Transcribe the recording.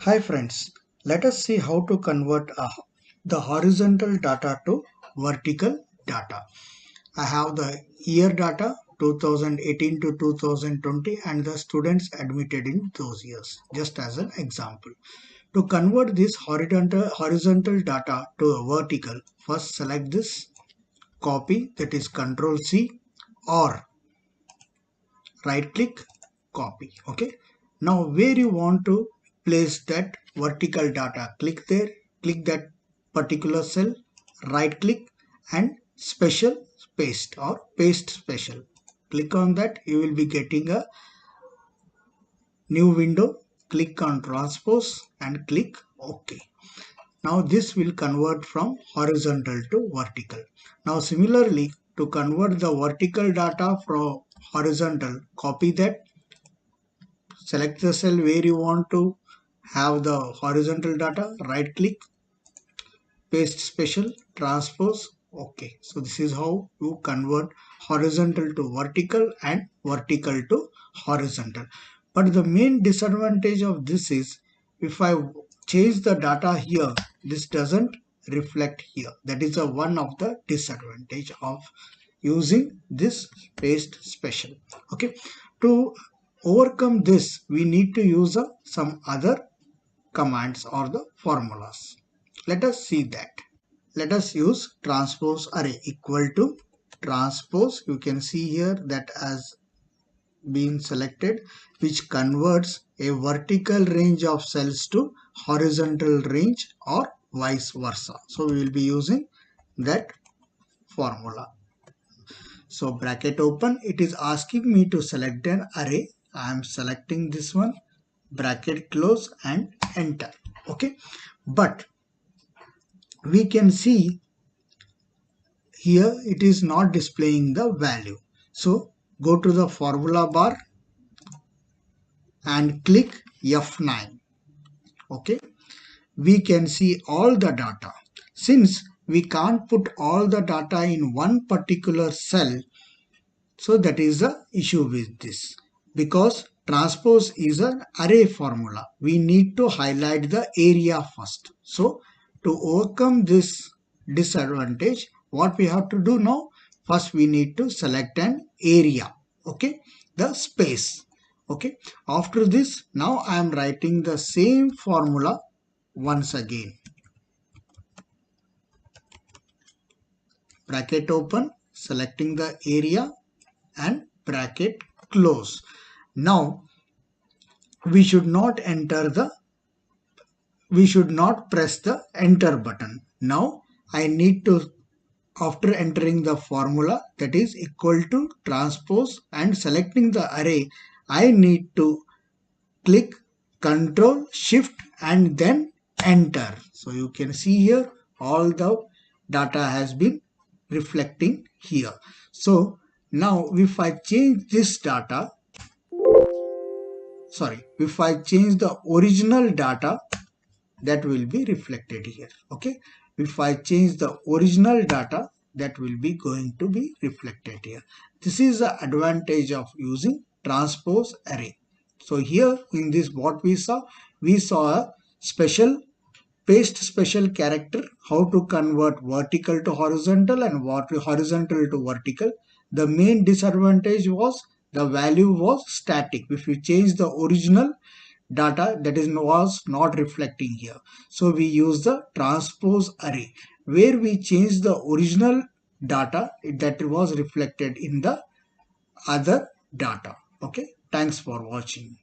Hi friends, let us see how to convert the horizontal data to vertical data. I have the year data 2018 to 2020 and the students admitted in those years, just as an example. To convert this horizontal data to a vertical, first select this, copy, that is Ctrl C, or right click, copy. Okay, now where you want to place that vertical data, click there, click that particular cell, right click and special paste or paste special. Click on that, you will be getting a new window. Click on transpose and click OK. Now this will convert from horizontal to vertical. Now similarly, to convert the vertical data from horizontal, copy that, select the cell where you want to have the horizontal data, right click, paste special, transpose, OK. So this is how you convert horizontal to vertical and vertical to horizontal. But the main disadvantage of this is, if I change the data here, this doesn't reflect here. That is one of the disadvantage of using this paste special. Okay, to overcome this, we need to use some other commands or the formulas. Let us see that. Let us use transpose array equal to transpose. You can see here that as been selected, which converts a vertical range of cells to horizontal range or vice versa. So we will be using that formula. So bracket open, it is asking me to select an array. I am selecting this one, bracket close and enter. Okay, but we can see here it is not displaying the value. So go to the formula bar and click F9. Okay, we can see all the data. Since we can't put all the data in one particular cell, so that is the issue with this. Because transpose is an array formula, we need to highlight the area first. So to overcome this disadvantage, what we have to do now, first we need to select an area, okay, the space. Okay, after this, now I am writing the same formula once again. Bracket open, selecting the area and bracket close. Now we should not press the enter button. Now I need to, after entering the formula, that is equal to transpose and selecting the array, I need to click Ctrl Shift and then enter. So you can see here all the data has been reflecting here. So now if I change this data, if I change the original data, that will be reflected here. Okay, if I change the original data, that will be going to be reflected here. This is the advantage of using transpose array. So here in this, what we saw a special paste special character, how to convert vertical to horizontal and horizontal to vertical. The main disadvantage was the value was static. If you change the original data, that is was not reflecting here. So we use the transpose array where we change the original data that was reflected in the other data. Okay, thanks for watching.